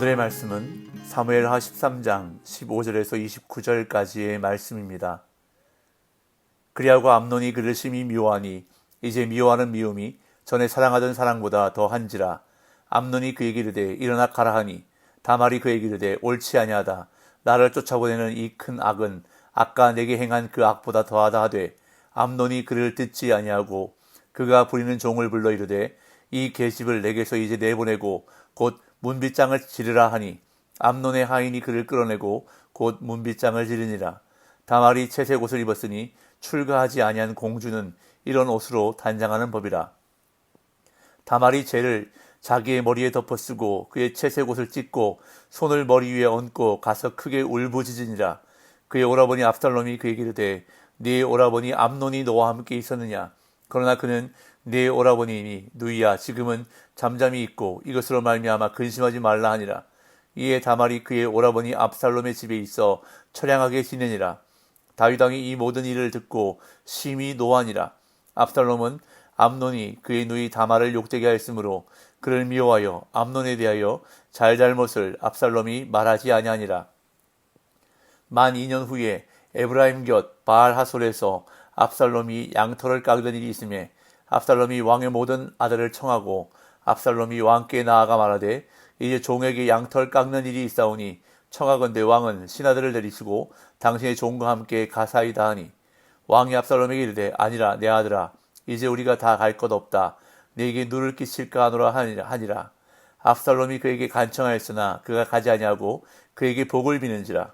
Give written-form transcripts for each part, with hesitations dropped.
오늘의 말씀은 사무엘하 13장 15절에서 29절까지의 말씀입니다. 그리하고 암논이 그를 심히 미워하니 이제 미워하는 미움이 전에 사랑하던 사랑보다 더한지라. 암논이 그에게 이르되 일어나 가라 하니 다말이 그에게 이르되 옳지 아니하다. 나를 쫓아보내는 이 큰 악은 아까 내게 행한 그 악보다 더하다 하되 암논이 그를 듣지 아니하고 그가 부리는 종을 불러 이르되 이 계집을 내게서 이제 내보내고 곧 문빗장을 지르라 하니 암논의 하인이 그를 끌어내고 곧 문빗장을 지르니라. 다말이 채색 옷을 입었으니 출가하지 아니한 공주는 이런 옷으로 단장하는 법이라. 다말이 죄를 자기의 머리에 덮어쓰고 그의 채색 옷을 찢고 손을 머리 위에 얹고 가서 크게 울부짖으니라. 그의 오라버니 압살롬이 그에게 이르되 네 오라버니 암논이 너와 함께 있었느냐. 그러나 그는 네 오라버니니 누이야 지금은 잠잠히 있고 이것으로 말미암아 근심하지 말라 하니라. 이에 다말이 그의 오라버니 압살롬의 집에 있어 처량하게 지내니라. 다윗 왕이 이 모든 일을 듣고 심히 노하니라. 압살롬은 암논이 그의 누이 다말을 욕되게 하였으므로 그를 미워하여 암논에 대하여 잘잘못을 압살롬이 말하지 아니하니라. 만 2년 후에 에브라임 곁 바알 하솔에서 압살롬이 양털을 깎는 일이 있음에 압살롬이 왕의 모든 아들을 청하고 압살롬이 왕께 나아가 말하되 이제 종에게 양털 깎는 일이 있사오니 청하건대 왕은 신하들을 내리시고 당신의 종과 함께 가사이다 하니 왕이 압살롬에게 이르되 아니라 내 아들아 이제 우리가 다 갈 것 없다. 네게 누를 끼칠까 하노라 하니라. 압살롬이 그에게 간청하였으나 그가 가지 아니하고 그에게 복을 비는지라.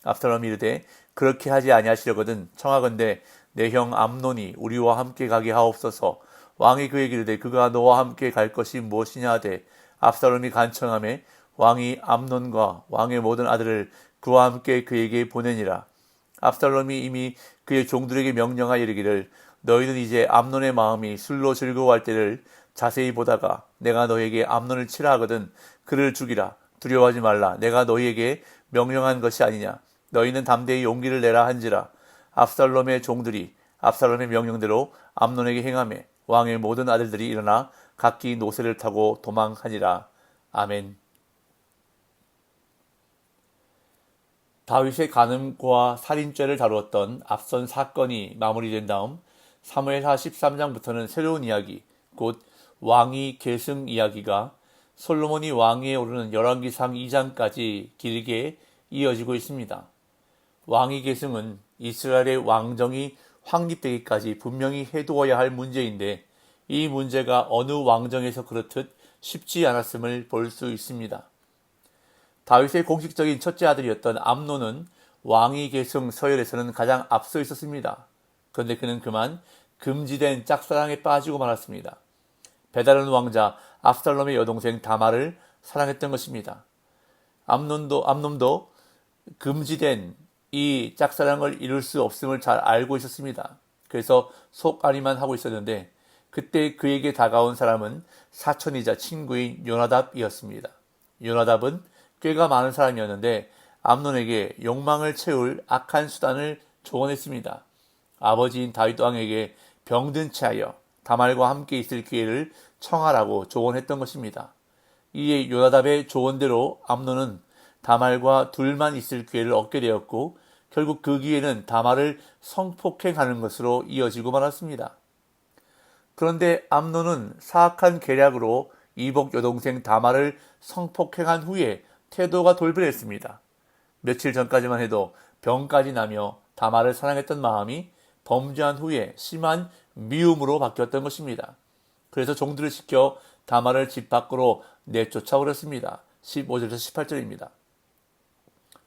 압살롬이 이르되 그렇게 하지 아니하시려거든 청하건대 내 형 암논이 우리와 함께 가게 하옵소서. 왕이 그에게 이르되 그가 너와 함께 갈 것이 무엇이냐 하되 압살롬이 간청하매 왕이 암논과 왕의 모든 아들을 그와 함께 그에게 보내니라. 압살롬이 이미 그의 종들에게 명령하여 이르기를 너희는 이제 암논의 마음이 술로 즐거워할 때를 자세히 보다가 내가 너희에게 암논을 치라 하거든 그를 죽이라. 두려워하지 말라. 내가 너희에게 명령한 것이 아니냐. 너희는 담대히 용기를 내라 한지라. 압살롬의 종들이 압살롬의 명령대로 암논에게 행하매 왕의 모든 아들들이 일어나 각기 노새를 타고 도망하니라. 아멘. 다윗의 간음과 살인죄를 다루었던 앞선 사건이 마무리된 다음 사무엘하 13장부터는 새로운 이야기, 곧 왕위 계승 이야기가 솔로몬이 왕위에 오르는 열왕기상 2장까지 길게 이어지고 있습니다. 왕위 계승은 이스라엘의 왕정이 확립되기까지 분명히 해두어야 할 문제인데 이 문제가 어느 왕정에서 그렇듯 쉽지 않았음을 볼 수 있습니다. 다윗의 공식적인 첫째 아들이었던 암논은 왕위 계승 서열에서는 가장 앞서 있었습니다. 그런데 그는 그만 금지된 짝사랑에 빠지고 말았습니다. 배다른 왕자 압살롬의 여동생 다말을 사랑했던 것입니다. 암논도 금지된 이 짝사랑을 이룰 수 없음을 잘 알고 있었습니다. 그래서 속앓이만 하고 있었는데 그때 그에게 다가온 사람은 사촌이자 친구인 요나답이었습니다. 요나답은 꽤가 많은 사람이었는데 암논에게 욕망을 채울 악한 수단을 조언했습니다. 아버지인 다윗 왕에게 병든 채하여 다말과 함께 있을 기회를 청하라고 조언했던 것입니다. 이에 요나답의 조언대로 암논은 다말과 둘만 있을 기회를 얻게 되었고 결국 그 기회는 다말을 성폭행하는 것으로 이어지고 말았습니다. 그런데 암논은 사악한 계략으로 이복 여동생 다말을 성폭행한 후에 태도가 돌변했습니다. 며칠 전까지만 해도 병까지 나며 다말을 사랑했던 마음이 범죄한 후에 심한 미움으로 바뀌었던 것입니다. 그래서 종들을 시켜 다말을 집 밖으로 내쫓아버렸습니다. 15절에서 18절입니다.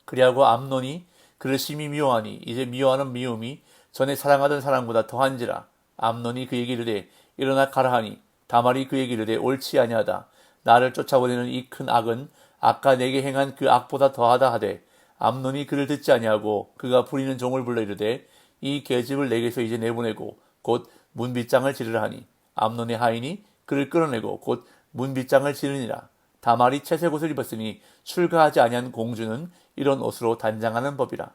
그리하고 암논이 그를 심히 미워하니 이제 미워하는 미움이 전에 사랑하던 사랑보다 더한지라. 암논이 그에게 이르되 일어나 가라 하니 다말이 그에게 이르되 옳지 아니하다. 나를 쫓아보내는 이 큰 악은 아까 내게 행한 그 악보다 더하다 하되 암논이 그를 듣지 아니하고 그가 부리는 종을 불러 이르되 이 계집을 내게서 이제 내보내고 곧 문빗장을 지르라 하니 암논의 하인이 그를 끌어내고 곧 문빗장을 지르니라. 다말이 채색 옷을 입었으니 출가하지 아니한 공주는 이런 옷으로 단장하는 법이라.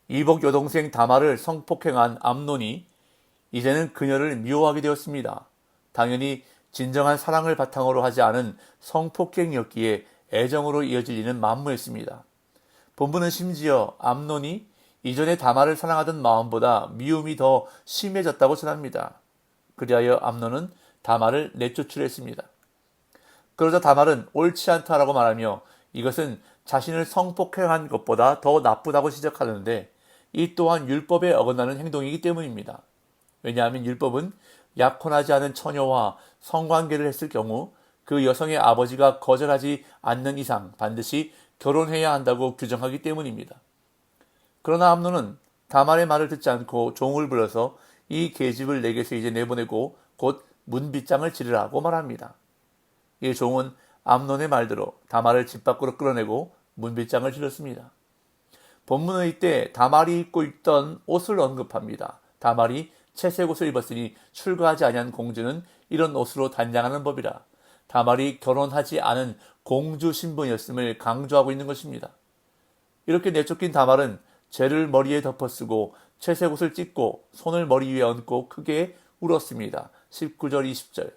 이복 여동생 다말을 성폭행한 암논이 이제는 그녀를 미워하게 되었습니다. 당연히 진정한 사랑을 바탕으로 하지 않은 성폭행이었기에 애정으로 이어질 리는 만무했습니다. 본문은 심지어 암논이 이전에 다말을 사랑하던 마음보다 미움이 더 심해졌다고 전합니다. 그리하여 암논은 다말을 내쫓으려 했습니다. 그러자 다말은 옳지 않다라고 말하며 이것은 자신을 성폭행한 것보다 더 나쁘다고 지적하는데 이 또한 율법에 어긋나는 행동이기 때문입니다. 왜냐하면 율법은 약혼하지 않은 처녀와 성관계를 했을 경우 그 여성의 아버지가 거절하지 않는 이상 반드시 결혼해야 한다고 규정하기 때문입니다. 그러나 암논은 다말의 말을 듣지 않고 종을 불러서 이 계집을 내게서 이제 내보내고 곧 문빗장을 치르라고 말합니다. 이 종은 암논의 말대로 다말을 집 밖으로 끌어내고 문빗장을 질렀습니다. 본문은 이때 다말이 입고 있던 옷을 언급합니다. 다말이 채색 옷을 입었으니 출가하지 아니한 공주는 이런 옷으로 단장하는 법이라. 다말이 결혼하지 않은 공주 신분이었음을 강조하고 있는 것입니다. 이렇게 내쫓긴 다말은 죄를 머리에 덮어쓰고 채색 옷을 찢고 손을 머리 위에 얹고 크게 울었습니다. 19절 20절.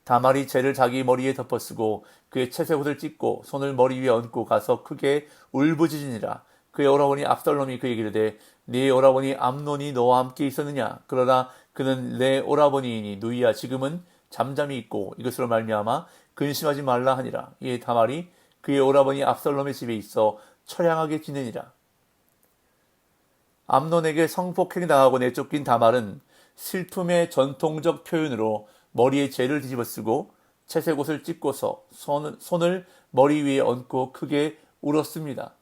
다말이 죄를 자기 머리에 덮어쓰고 그의 채색 옷을 찢고 손을 머리 위에 얹고 가서 크게 울부짖으니라. 그의 오라버니 압살롬이 그에게 이르되 네 오라버니 암논이 너와 함께 있었느냐? 그러나 그는 내 오라버니이니 누이야 지금은 잠잠히 있고 이것으로 말미암아 근심하지 말라 하니라. 이에 다말이 그의 오라버니 압살롬의 집에 있어 처량하게 지내니라. 암논에게 성폭행 당하고 내쫓긴 다말은 슬픔의 전통적 표현으로 머리에 재를 뒤집어 쓰고 채색 옷을 찢고서 손을 머리 위에 얹고 크게 울었습니다.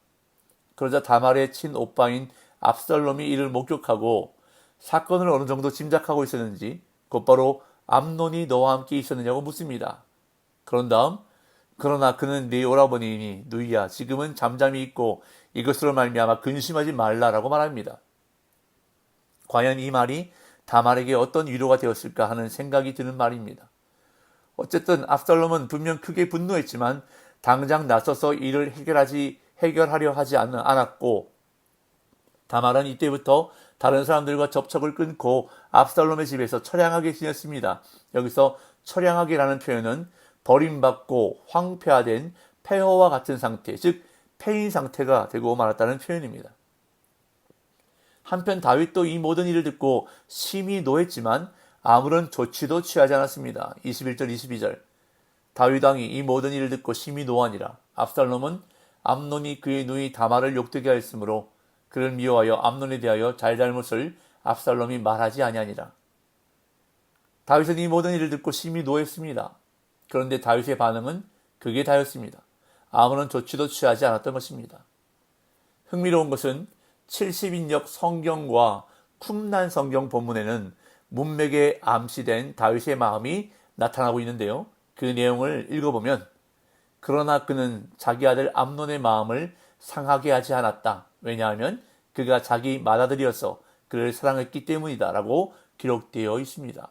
그러자 다말의 친오빠인 압살롬이 이를 목격하고 사건을 어느 정도 짐작하고 있었는지 곧바로 암논이 너와 함께 있었느냐고 묻습니다. 그런 다음 그러나 그는 네 오라버니이니 누이야 지금은 잠잠히 있고 이것으로 말미암아 근심하지 말라라고 말합니다. 과연 이 말이 다말에게 어떤 위로가 되었을까 하는 생각이 드는 말입니다. 어쨌든 압살롬은 분명 크게 분노했지만 당장 나서서 이를 해결하려 하지 않았고 다말은 이때부터 다른 사람들과 접촉을 끊고 압살롬의 집에서 처량하게 지냈습니다. 여기서 처량하게라는 표현은 버림받고 황폐화된 폐허와 같은 상태, 즉 폐인 상태가 되고 말았다는 표현입니다. 한편 다윗도 이 모든 일을 듣고 심히 노했지만 아무런 조치도 취하지 않았습니다. 21절 22절. 다윗 왕이 이 모든 일을 듣고 심히 노하니라. 압살롬은 암논이 그의 누이 다말을 욕되게 하였으므로 그를 미워하여 암논에 대하여 잘잘못을 압살롬이 말하지 아니하니라. 다윗은 이 모든 일을 듣고 심히 노했습니다. 그런데 다윗의 반응은 그게 다였습니다. 아무런 조치도 취하지 않았던 것입니다. 흥미로운 것은 70인역 성경과 쿰난 성경 본문에는 문맥에 암시된 다윗의 마음이 나타나고 있는데요. 그 내용을 읽어보면 그러나 그는 자기 아들 암논의 마음을 상하게 하지 않았다. 왜냐하면 그가 자기 맏아들이어서 그를 사랑했기 때문이다 라고 기록되어 있습니다.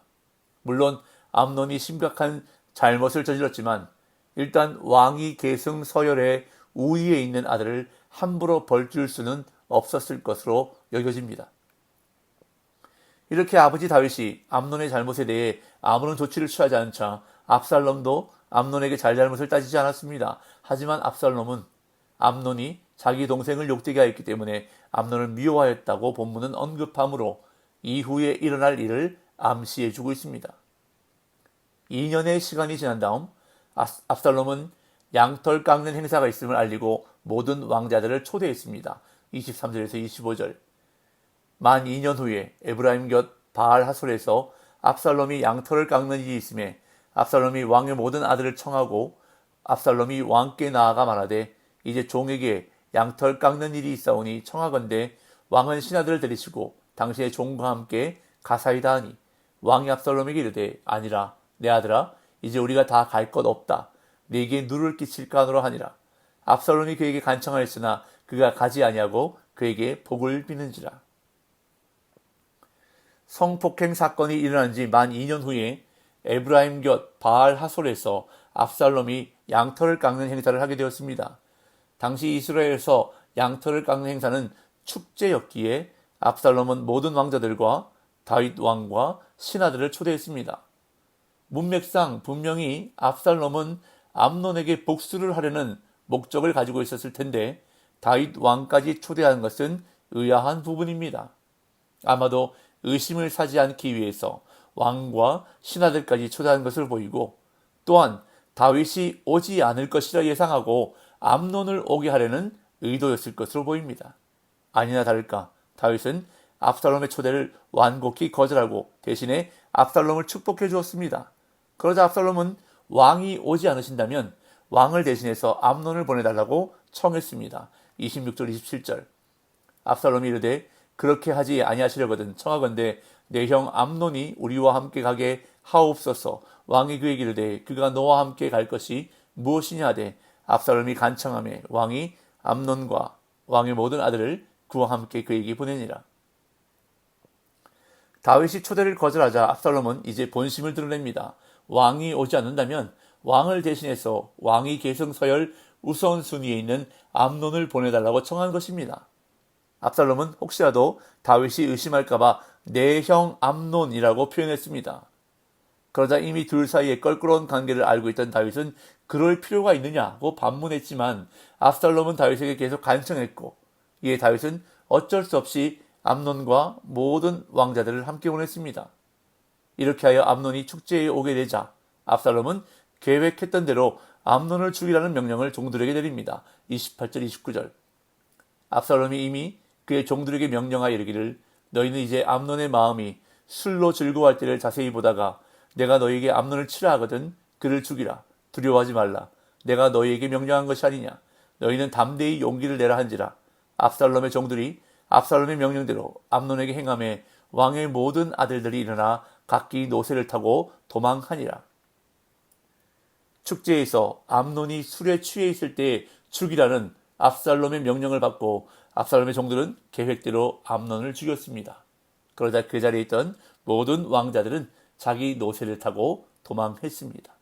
물론 암논이 심각한 잘못을 저질렀지만 일단 왕위 계승 서열의 우위에 있는 아들을 함부로 벌줄 수는 없었을 것으로 여겨집니다. 이렇게 아버지 다윗이 암논의 잘못에 대해 아무런 조치를 취하지 않자 압살롬도 암논에게 잘잘못을 따지지 않았습니다. 하지만 압살롬은 암논이 자기 동생을 욕되게 하였기 때문에 암논을 미워하였다고 본문은 언급하므로 이후에 일어날 일을 암시해주고 있습니다. 2년의 시간이 지난 다음 압살롬은 양털 깎는 행사가 있음을 알리고 모든 왕자들을 초대했습니다. 23절에서 25절. 만 2년 후에 에브라임 곁 바알 하솔에서 압살롬이 양털을 깎는 일이 있음에 압살롬이 왕의 모든 아들을 청하고 압살롬이 왕께 나아가 말하되 이제 종에게 양털 깎는 일이 있사오니 청하건대 왕은 신하들을 데리시고 당신의 종과 함께 가사이다 하니 왕이 압살롬에게 이르되 아니라 내 아들아 이제 우리가 다 갈 것 없다. 네게 누를 끼칠까 하노라 하니라. 압살롬이 그에게 간청하였으나 그가 가지 아니하고 그에게 복을 비는지라. 성폭행 사건이 일어난 지 만 2년 후에 에브라임 곁 바알 하솔에서 압살롬이 양털을 깎는 행사를 하게 되었습니다. 당시 이스라엘에서 양털을 깎는 행사는 축제였기에 압살롬은 모든 왕자들과 다윗 왕과 신하들을 초대했습니다. 문맥상 분명히 압살롬은 암논에게 복수를 하려는 목적을 가지고 있었을 텐데 다윗 왕까지 초대한 것은 의아한 부분입니다. 아마도 의심을 사지 않기 위해서 왕과 신하들까지 초대한 것을 보이고, 또한 다윗이 오지 않을 것이라 예상하고 암논을 오게 하려는 의도였을 것으로 보입니다. 아니나 다를까 다윗은 압살롬의 초대를 완곡히 거절하고 대신에 압살롬을 축복해 주었습니다. 그러자 압살롬은 왕이 오지 않으신다면 왕을 대신해서 암논을 보내달라고 청했습니다. 26절 27절. 압살롬이 이르되 그렇게 하지 아니하시려거든 청하건대 내 형 암논이 우리와 함께 가게 하옵소서. 왕이 그에게 이르되 그가 너와 함께 갈 것이 무엇이냐 하되 압살롬이 간청하매 왕이 암논과 왕의 모든 아들을 그와 함께 그에게 보내니라. 다윗이 초대를 거절하자 압살롬은 이제 본심을 드러냅니다. 왕이 오지 않는다면 왕을 대신해서 왕위 계승 서열 우선순위에 있는 암논을 보내달라고 청한 것입니다. 압살롬은 혹시라도 다윗이 의심할까봐 내 형 암논이라고 표현했습니다. 그러자 이미 둘 사이의 껄끄러운 관계를 알고 있던 다윗은 그럴 필요가 있느냐고 반문했지만 압살롬은 다윗에게 계속 간청했고, 이에 다윗은 어쩔 수 없이 암논과 모든 왕자들을 함께 보냈습니다. 이렇게 하여 암논이 축제에 오게 되자 압살롬은 계획했던 대로 암논을 죽이라는 명령을 종들에게 내립니다. 28절 29절. 압살롬이 이미 그의 종들에게 명령하여 이르기를 너희는 이제 암논의 마음이 술로 즐거워할 때를 자세히 보다가 내가 너희에게 암논을 치라 하거든 그를 죽이라. 두려워하지 말라. 내가 너희에게 명령한 것이 아니냐. 너희는 담대히 용기를 내라 한지라. 압살롬의 종들이 압살롬의 명령대로 암논에게 행하매 왕의 모든 아들들이 일어나 각기 노새를 타고 도망하니라. 축제에서 암논이 술에 취해 있을 때 죽이라는 압살롬의 명령을 받고 압살롬의 종들은 계획대로 암논을 죽였습니다. 그러자 그 자리에 있던 모든 왕자들은 자기 노새를 타고 도망했습니다.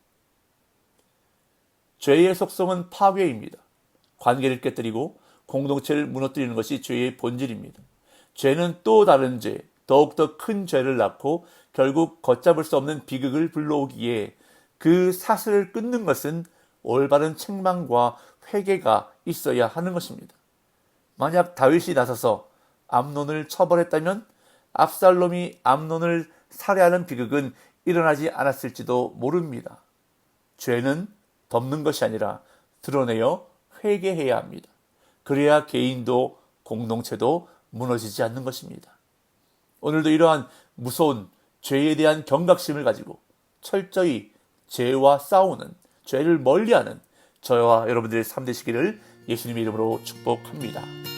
죄의 속성은 파괴입니다. 관계를 깨뜨리고 공동체를 무너뜨리는 것이 죄의 본질입니다. 죄는 또 다른 죄, 더욱더 큰 죄를 낳고 결국 걷잡을 수 없는 비극을 불러오기에 그 사슬을 끊는 것은 올바른 책망과 회개가 있어야 하는 것입니다. 만약 다윗이 나서서 암논을 처벌했다면 압살롬이 암논을 살해하는 비극은 일어나지 않았을지도 모릅니다. 죄는 덮는 것이 아니라 드러내어 회개해야 합니다. 그래야 개인도 공동체도 무너지지 않는 것입니다. 오늘도 이러한 무서운 죄에 대한 경각심을 가지고 철저히 죄와 싸우는, 죄를 멀리하는 저와 여러분들의 삶 되시기를 예수님의 이름으로 축복합니다.